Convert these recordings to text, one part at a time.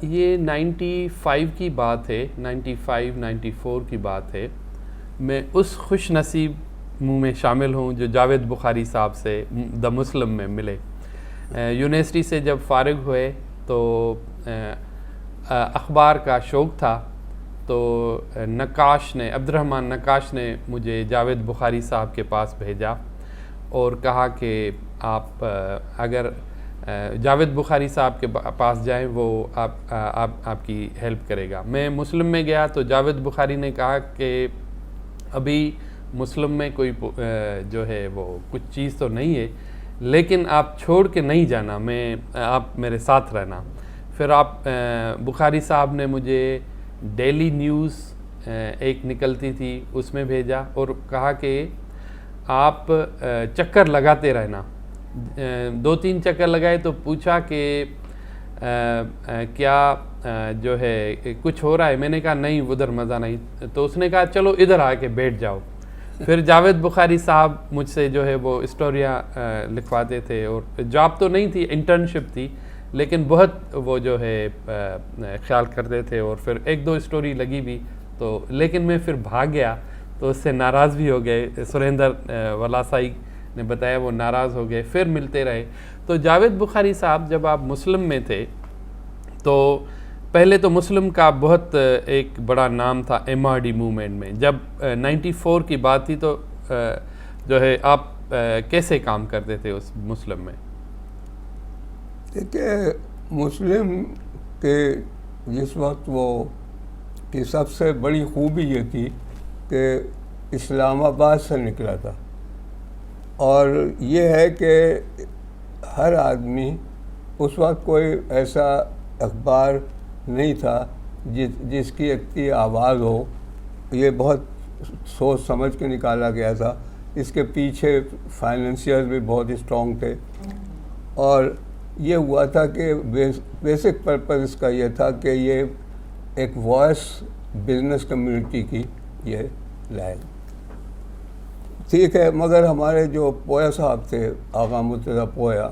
یہ 95 کی بات ہے، 94 کی بات ہے. میں اس خوش نصیب میں شامل ہوں جو جاوید بخاری صاحب سے دا مسلم میں ملے. یونیورسٹی سے جب فارغ ہوئے تو اخبار کا شوق تھا، تو عبد الرحمن نقاش نے مجھے جاوید بخاری صاحب کے پاس بھیجا اور کہا کہ آپ اگر جاوید بخاری صاحب کے پاس جائیں، وہ آپ کی ہیلپ کرے گا. میں مسلم میں گیا تو جاوید بخاری نے کہا کہ ابھی مسلم میں کوئی جو ہے وہ کچھ چیز تو نہیں ہے، لیکن آپ چھوڑ کے نہیں جانا، آپ میرے ساتھ رہنا. پھر بخاری صاحب نے مجھے ڈیلی نیوز ایک نکلتی تھی اس میں بھیجا اور کہا کہ آپ چکر لگاتے رہنا. 2-3 چکر لگائے تو پوچھا کہ کیا جو ہے کچھ ہو رہا ہے. میں نے کہا نہیں، ادھر مزہ نہیں. تو اس نے کہا چلو ادھر آ کے بیٹھ جاؤ. پھر جاوید بخاری صاحب مجھ سے جو ہے وہ اسٹوریاں لکھواتے تھے، اور جاب تو نہیں تھی، انٹرنشپ تھی، لیکن بہت وہ جو ہے خیال کرتے تھے. اور پھر 1-2 اسٹوری لگی بھی تو، لیکن میں پھر بھاگ گیا تو اس سے ناراض بھی ہو گئے. سریندر ولاسائی نے بتایا وہ ناراض ہو گئے، پھر ملتے رہے. تو جاوید بخاری صاحب جب آپ مسلم میں تھے تو پہلے تو مسلم کا بہت ایک بڑا نام تھا MRD موومنٹ میں. جب 94 کی بات تھی تو جو ہے آپ کیسے کام کرتے تھے اس مسلم میں؟ دیکھیے، مسلم کے جس وقت وہ کی سب سے بڑی خوبی یہ تھی کہ اسلام آباد سے نکلا تھا، اور یہ ہے کہ ہر آدمی اس وقت کوئی ایسا اخبار نہیں تھا جس کی ایک آواز ہو. یہ بہت سوچ سمجھ کے نکالا گیا تھا. اس کے پیچھے فائنینشیئر بھی بہت اسٹرانگ تھے، اور یہ ہوا تھا کہ بیسک پرپز اس کا یہ تھا کہ یہ ایک وائس بزنس کمیونٹی کی یہ لائے. ٹھیک ہے، مگر ہمارے جو پویا صاحب تھے، آغا مرتضیٰ پویا،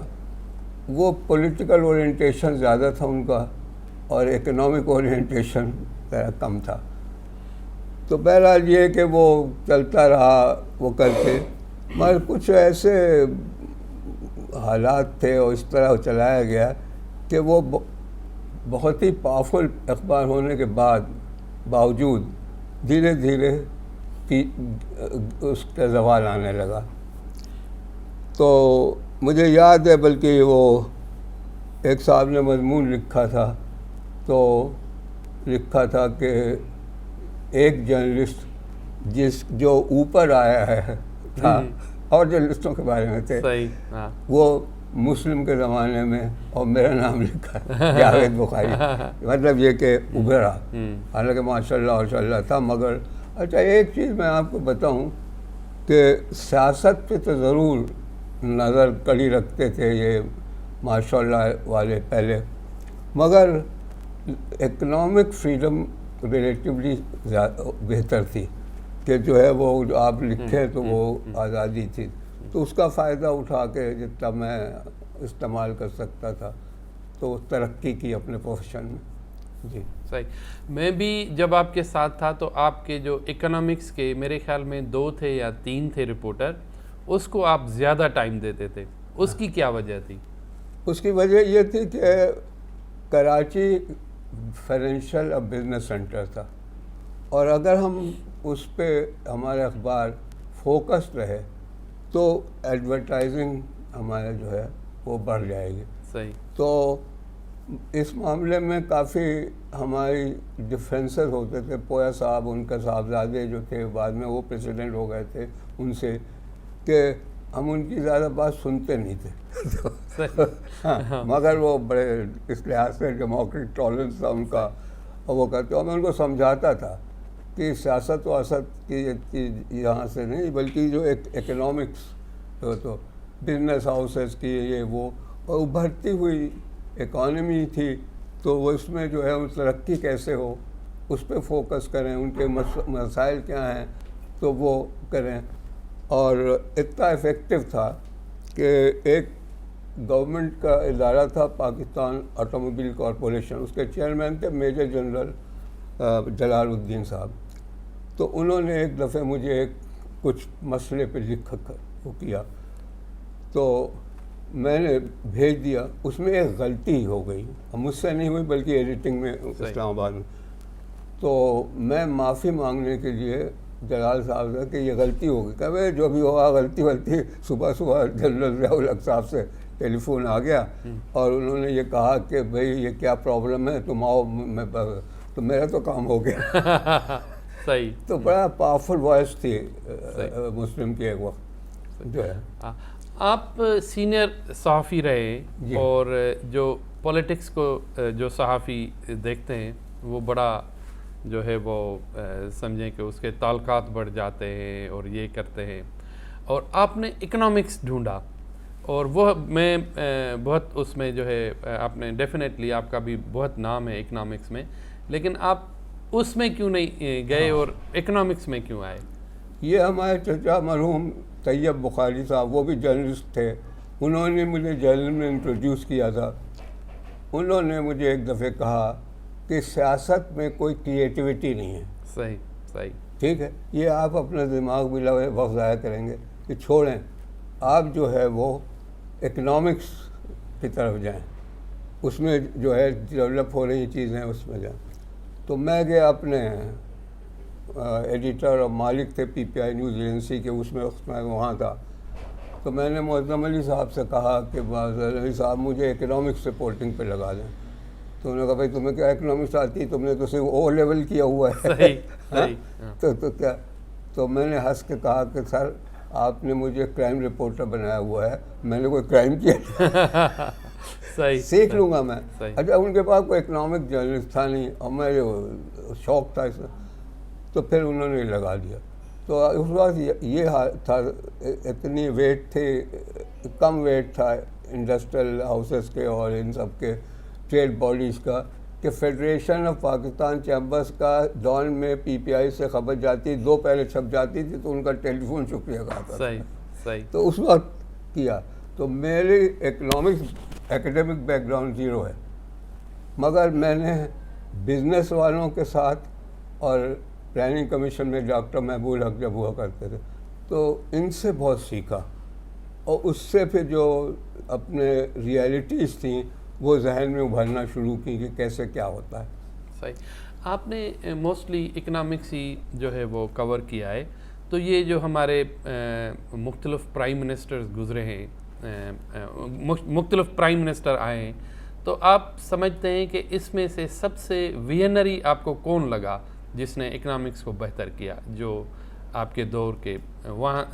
وہ پولیٹیکل اورینٹیشن زیادہ تھا ان کا، اور اکنامک اورینٹیشن ذرا کم تھا. تو بہرحال یہ کہ وہ چلتا رہا وہ کر کے، مگر کچھ ایسے حالات تھے اور اس طرح چلایا گیا کہ وہ بہت ہی پاورفل اخبار ہونے کے باوجود دھیرے دھیرے اس کا زوال آنے لگا. تو مجھے یاد ہے، بلکہ وہ ایک صاحب نے مضمون لکھا تھا، تو لکھا تھا کہ ایک جرنلسٹ جو اوپر آیا ہے تھا، اور جرنلسٹوں کے بارے میں تھے، وہ مسلم کے زمانے میں، اور میرا نام لکھا جاوید بخاری. مطلب یہ کہ ابھرا، حالانکہ ماشاء اللہ تھا. مگر اچھا، ایک چیز میں آپ کو بتاؤں کہ سیاست پہ تو ضرور نظر کڑی رکھتے تھے یہ ماشاء اللہ والے پہلے، مگر اکنامک فریڈم ریلیٹیولی بہتر تھی کہ جو ہے وہ جو آپ لکھیں تو وہ آزادی تھی. تو اس کا فائدہ اٹھا کے جتنا میں استعمال کر سکتا تھا تو ترقی کی اپنے پروفیشن میں. جی صحیح. میں بھی جب آپ کے ساتھ تھا تو آپ کے جو اکنامکس کے میرے خیال میں 2 تھے یا 3 تھے رپورٹر، اس کو آپ زیادہ ٹائم دیتے تھے. اس کی کیا وجہ تھی؟ اس کی وجہ یہ تھی کہ کراچی فائنینشیل اور بزنس سینٹر تھا، اور اگر ہم اس پہ ہمارے اخبار فوکس رہے تو ایڈورٹائزنگ ہمارا جو ہے وہ بڑھ جائے گی. صحیح. تو اس معاملے میں کافی ہماری ڈفرینسز ہوتے تھے. پویا صاحب، ان کے صاحبزادے جو تھے بعد میں وہ پریزیڈنٹ ہو گئے تھے، ان سے کہ ہم ان کی زیادہ بات سنتے نہیں تھے. ہاں، مگر وہ بڑے اس لحاظ سے ڈیموکریٹ ٹالرنس تھا ان کا، اور وہ کہتے، اور میں ان کو سمجھاتا تھا کہ سیاست و اسد کی چیز یہاں سے نہیں، بلکہ جو ایک اکنامکس تو بزنس ہاؤسز کی یہ وہ، اور ابھرتی ہوئی اکانومی تھی، تو وہ اس میں جو ہے ترقی کیسے ہو اس پہ فوکس کریں، ان کے مسائل کیا ہیں تو وہ کریں. اور اتنا افیکٹو تھا کہ ایک گورنمنٹ کا ادارہ تھا پاکستان آٹوموبائل کارپوریشن، اس کے چیئرمین تھے میجر جنرل جلال الدین صاحب. تو انہوں نے ایک دفعہ مجھے کچھ مسئلے پہ لکھ کر وہ کیا، تو میں نے بھیج دیا. اس میں ایک غلطی ہو گئی، مجھ سے نہیں ہوئی بلکہ ایڈیٹنگ میں اسلام آباد میں. تو میں معافی مانگنے کے لیے جلال صاحب سے کہ یہ غلطی ہو گئی. کہ بھائی جو بھی ہوا غلطی صبح جنرل ضیاء الحق صاحب سے ٹیلی فون آ گیا اور انہوں نے یہ کہا کہ بھائی یہ کیا پرابلم ہے، تم آؤ. تو میرا تو کام ہو گیا. صحیح. تو بڑا پاورفل وائس تھی مسلم کی ایک وقت جو ہے. آپ سینئر صحافی رہے اور جو پولیٹکس کو جو صحافی دیکھتے ہیں وہ بڑا جو ہے وہ سمجھیں کہ اس کے تعلقات بڑھ جاتے ہیں اور یہ کرتے ہیں، اور آپ نے اکنامکس ڈھونڈا اور وہ میں بہت اس میں جو ہے آپ نے ڈیفینیٹلی آپ کا بھی بہت نام ہے اکنامکس میں، لیکن آپ اس میں کیوں نہیں گئے اور اکنامکس میں کیوں آئے؟ یہ ہمارے چچا مرحوم طیب بخاری صاحب، وہ بھی جرنلسٹ تھے، انہوں نے مجھے جرنل میں انٹروڈیوس کیا تھا. انہوں نے مجھے ایک دفعہ کہا کہ سیاست میں کوئی کریٹیوٹی نہیں ہے. صحیح صحیح. ٹھیک ہے، یہ آپ اپنا دماغ بھی وقت ضائع کریں گے کہ چھوڑیں، آپ جو ہے وہ اکنامکس کی طرف جائیں، اس میں جو ہے ڈیولپ ہو رہی چیزیں اس میں جائیں. تو میں گیا، اپنے ایڈیٹر اور مالک تھے پی پی آئی نیوز ایجنسی کے، اس میں وہاں تھا. تو میں نے معظم علی صاحب سے کہا کہ معظم علی صاحب مجھے اکنامکس رپورٹنگ پہ لگا دیں. تو انہوں نے کہا بھائی تمہیں کیا اکنامکس آتی ہے، تم نے تو صرف او لیول کیا ہوا ہے. تو کیا، تو میں نے ہنس کے کہا کہ سر آپ نے مجھے کرائم رپورٹر بنایا ہوا ہے، میں نے کوئی کرائم کیا سیکھ لوں گا میں. اچھا، ان کے پاس کوئی اکنامک جرنلسٹ تھا نہیں اور میں شوق تھا اس میں، تو پھر انہوں نے لگا دیا. تو اس وقت یہ تھا، اتنی ویٹ تھی، کم ویٹ تھا انڈسٹریل ہاؤسز کے اور ان سب کے ٹریڈ باڈیز کا، کہ فیڈریشن آف پاکستان چیمبرس کا ڈان میں پی پی آئی سے خبر جاتی، 2 پہلے چھپ جاتی تھی تو ان کا ٹیلی فون شکریہ کہا تھا. تو اس وقت کیا. تو میری economics academic back ground zero ہے، مگر میں نے بزنس والوں کے ساتھ اور پلاننگ کمیشن میں ڈاکٹر محبوب الحق جب ہوا کرتے تھے تو ان سے بہت سیکھا، اور اس سے پھر جو اپنے ریئلٹیز تھیں وہ ذہن میں ابھرنا شروع کی کہ کیسے کیا ہوتا ہے. صحیح. آپ نے موسٹلی اکنامکس ہی جو ہے وہ کور کیا ہے. تو یہ جو ہمارے مختلف پرائم منسٹرز گزرے ہیں، مختلف پرائم منسٹر آئے ہیں، تو آپ سمجھتے ہیں کہ اس میں سے سب سے ویژنری آپ کو کون لگا جس نے اکنامکس کو بہتر کیا، جو آپ کے دور کے وہاں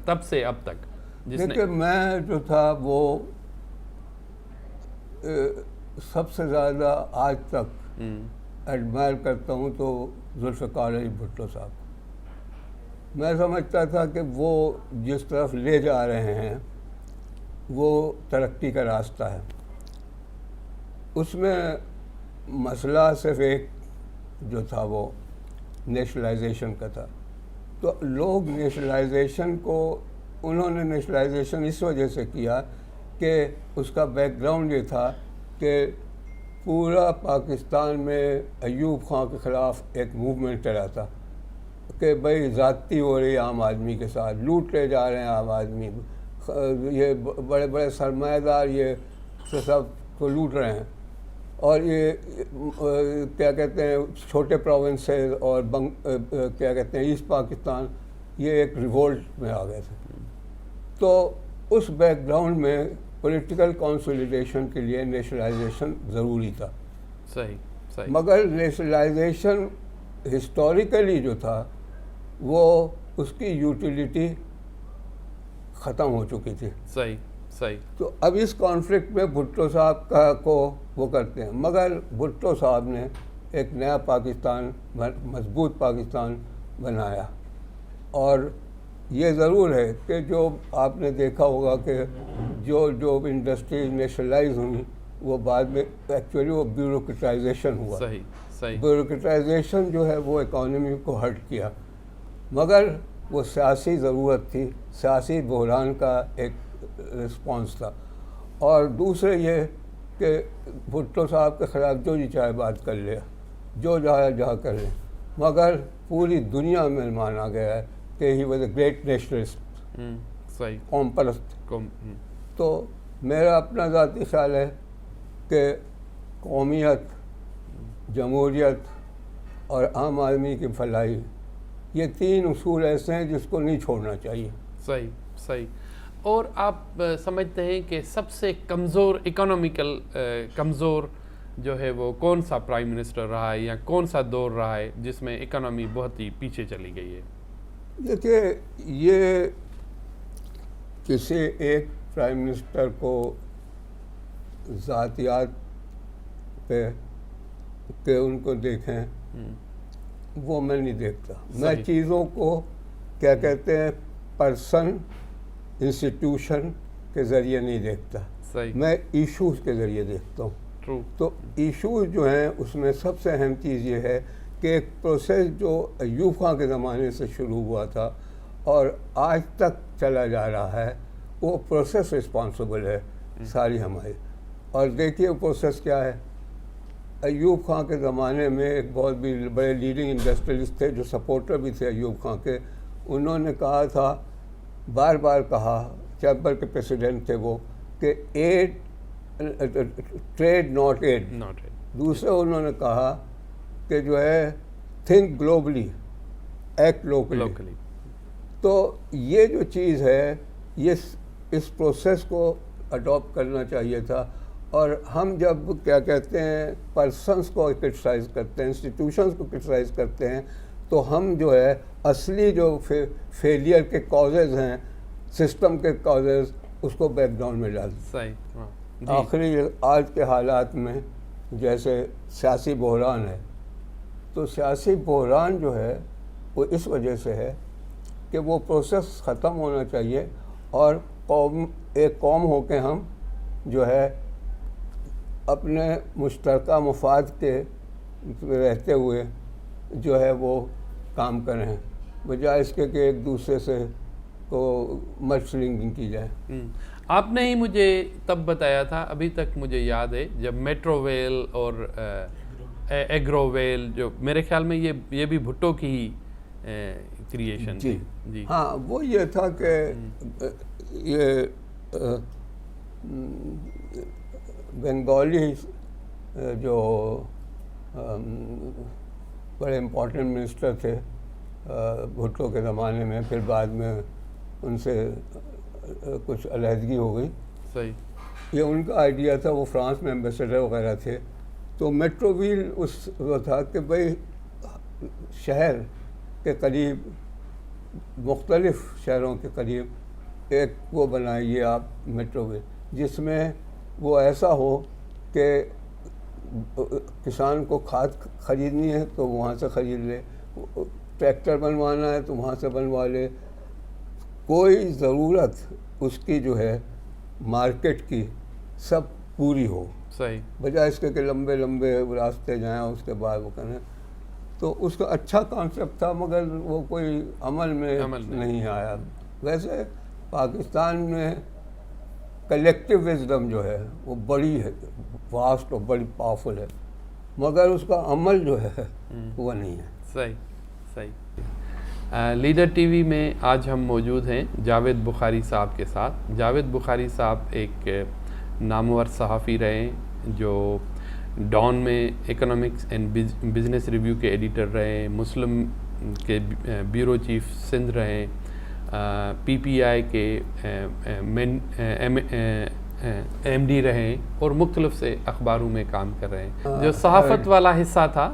تب سے اب تک جس نے؟ دیکھیں، میں جو تھا وہ سب سے زیادہ آج تک ایڈمائر کرتا ہوں تو ذوالفقار علی بھٹو صاحب. میں سمجھتا تھا کہ وہ جس طرف لے جا رہے ہیں وہ ترقی کا راستہ ہے. اس میں مسئلہ صرف ایک جو تھا وہ نیشنلائزیشن کا تھا. تو لوگ نیشنلائزیشن کو، انہوں نے نیشنلائزیشن اس وجہ سے کیا کہ اس کا بیک گراؤنڈ یہ تھا کہ پورا پاکستان میں ایوب خان کے خلاف ایک موومنٹ چلا تھا کہ بھائی زیادتی ہو رہی ہے عام آدمی کے ساتھ، لوٹ لے جا رہے ہیں عام آدمی، یہ بڑے بڑے سرمایہ دار یہ سب کو لوٹ رہے ہیں، اور یہ کیا کہتے ہیں چھوٹے پروونسز اور کیا کہتے ہیں ایسٹ پاکستان یہ ایک ریوولٹ میں آ گئے تھے. تو اس بیک گراؤنڈ میں پولیٹیکل کانسولیڈیشن کے لیے نیشنلائزیشن ضروری تھا. صحیح. مگر نیشنلائزیشن ہسٹوریکلی جو تھا وہ اس کی یوٹیلیٹی ختم ہو چکی تھی. صحیح. تو اب اس کانفلکٹ میں بھٹو صاحب کو وہ کرتے ہیں، مگر بھٹو صاحب نے ایک نیا پاکستان، مضبوط پاکستان بنایا. اور یہ ضرور ہے کہ جو آپ نے دیکھا ہوگا کہ جو انڈسٹریز نیشنلائز ہوئیں وہ بعد میں ایکچولی وہ بیوروکریٹائزیشن ہوا. صحیح. بیوروکریٹائزیشن جو ہے وہ اکانومی کو ہرٹ کیا، مگر وہ سیاسی ضرورت تھی، سیاسی بحران کا ایک رسپانس تھا. اور دوسرے یہ کہ بھٹو صاحب کے خلاف جو جی چاہے بات کر لیا، جو جہاں کر لیں، مگر پوری دنیا میں مانا گیا ہے کہ he was a great nationalist, صحیح، قوم پرست۔ تو میرا اپنا ذاتی خیال ہے کہ قومیت، جمہوریت اور عام آدمی کی فلاحی، یہ تین اصول ایسے ہیں جس کو نہیں چھوڑنا چاہیے۔ صحیح صحیح۔ اور آپ سمجھتے ہیں کہ سب سے کمزور اکنامیکل کمزور جو ہے وہ کون سا پرائم منسٹر رہا ہے یا کون سا دور رہا ہے جس میں اکنامی بہت ہی پیچھے چلی گئی ہے؟ دیکھیے، یہ کسی ایک پرائم منسٹر کو ذاتیات پہ کہ ان کو دیکھیں، وہ میں نہیں دیکھتا۔ میں چیزوں کو کیا کہتے ہیں پرسن، انسٹیٹیوشن کے ذریعے نہیں دیکھتا، میں ایشوز کے ذریعے دیکھتا ہوں۔ تو ایشوز جو ہیں اس میں سب سے اہم چیز یہ ہے کہ ایک پروسیس جو ایوب خان کے زمانے سے شروع ہوا تھا اور آج تک چلا جا رہا ہے، وہ پروسیس رسپانسبل ہے ساری ہماری۔ اور دیکھیے وہ پروسیس کیا ہے۔ ایوب خان کے زمانے میں ایک بہت بھی بڑے لیڈنگ انڈسٹریلسٹ تھے جو سپورٹر بھی تھے ایوب خان کے، انہوں نے کہا تھا، بار بار کہا، چیمبر کے پریسیڈنٹ تھے وہ، کہ ایڈ ٹریڈ ناٹ ایڈ۔ دوسرے انہوں نے کہا کہ جو ہے تھنک گلوبلی ایکٹ لوکلی۔ تو یہ جو چیز ہے، یہ اس پروسیس کو اڈاپٹ کرنا چاہیے تھا۔ اور ہم جب کیا کہتے ہیں پرسنس کو کرٹیسائز کرتے ہیں، انسٹیٹیوشنس کو کرٹیسائز کرتے ہیں، تو ہم جو ہے اصلی جو فیلئر کے کازز ہیں، سسٹم کے کازز، اس کو بیک گراؤنڈ میں ڈالتے ہیں۔ آخری آج کے حالات میں جیسے سیاسی بحران ہے، تو سیاسی بحران جو ہے وہ اس وجہ سے ہے کہ وہ پروسیس ختم ہونا چاہیے، اور ایک قوم ہو کے ہم جو ہے اپنے مشترکہ مفاد کے رہتے ہوئے جو ہے وہ کام کریں، بجائے اس کے کہ ایک دوسرے سے کو مڈ سلنگنگ کی جائے۔ آپ نے ہی مجھے تب بتایا تھا، ابھی تک مجھے یاد ہے، جب میٹرو ویل اور ایگرو ویل، جو میرے خیال میں یہ بھی بھٹو کی ہی کریشن تھی۔ جی ہاں، وہ یہ تھا کہ یہ بنگالی جو بڑے امپورٹنٹ منسٹر تھے بھٹو کے زمانے میں، پھر بعد میں ان سے کچھ علیحدگی ہو گئی۔ صحیح، یہ ان کا آئیڈیا تھا، وہ فرانس میں ایمبیسڈر وغیرہ تھے۔ تو میٹرو ویل اس وہ تھا کہ بھائی شہر کے قریب، مختلف شہروں کے قریب ایک وہ بنائیے آپ میٹرو ویل، جس میں وہ ایسا ہو کہ کسان کو کھاد خریدنی ہے تو وہاں سے خرید لے، ٹریکٹر بنوانا ہے تو وہاں سے بنوا لے، کوئی ضرورت اس کی جو ہے مارکیٹ کی سب پوری ہو، صحیح، بجائے اس کے کہ لمبے لمبے راستے جائیں اس کے بعد وہ کریں۔ تو اس کا اچھا کانسیپٹ تھا، مگر وہ کوئی عمل میں نہیں آیا۔ ویسے پاکستان میں کلیکٹیو وزڈم جو ہے وہ بڑی ہے، واسٹ اور بڑی پاورفل ہے، مگر اس کا عمل جو ہے وہ نہیں ہے۔ صحیح صحیح۔ لیڈر ٹی وی میں آج ہم موجود ہیں جاوید بخاری صاحب کے ساتھ۔ جاوید بخاری صاحب ایک نامور صحافی رہے، جو ڈان میں اکنامکس اینڈ بزنس ریویو کے ایڈیٹر رہے، مسلم کے بیورو چیف سندھ رہے، پی پی آئی کے ایم ڈی رہے، اور مختلف سے اخباروں میں کام کر رہے ہیں۔ جو صحافت والا حصہ تھا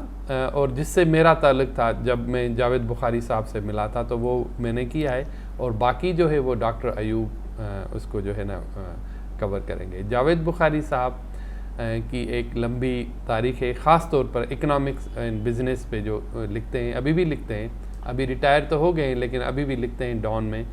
اور جس سے میرا تعلق تھا جب میں جاوید بخاری صاحب سے ملا تھا، تو وہ میں نے کیا ہے، اور باقی جو ہے وہ ڈاکٹر ایوب اس کو جو ہے نا کور کریں گے۔ جاوید بخاری صاحب کی ایک لمبی تاریخ ہے، خاص طور پر اکنامکس اینڈ بزنس پہ جو لکھتے ہیں، ابھی بھی لکھتے ہیں، ابھی ریٹائر تو ہو گئے ہیں لیکن ابھی بھی لکھتے ہیں ڈان میں۔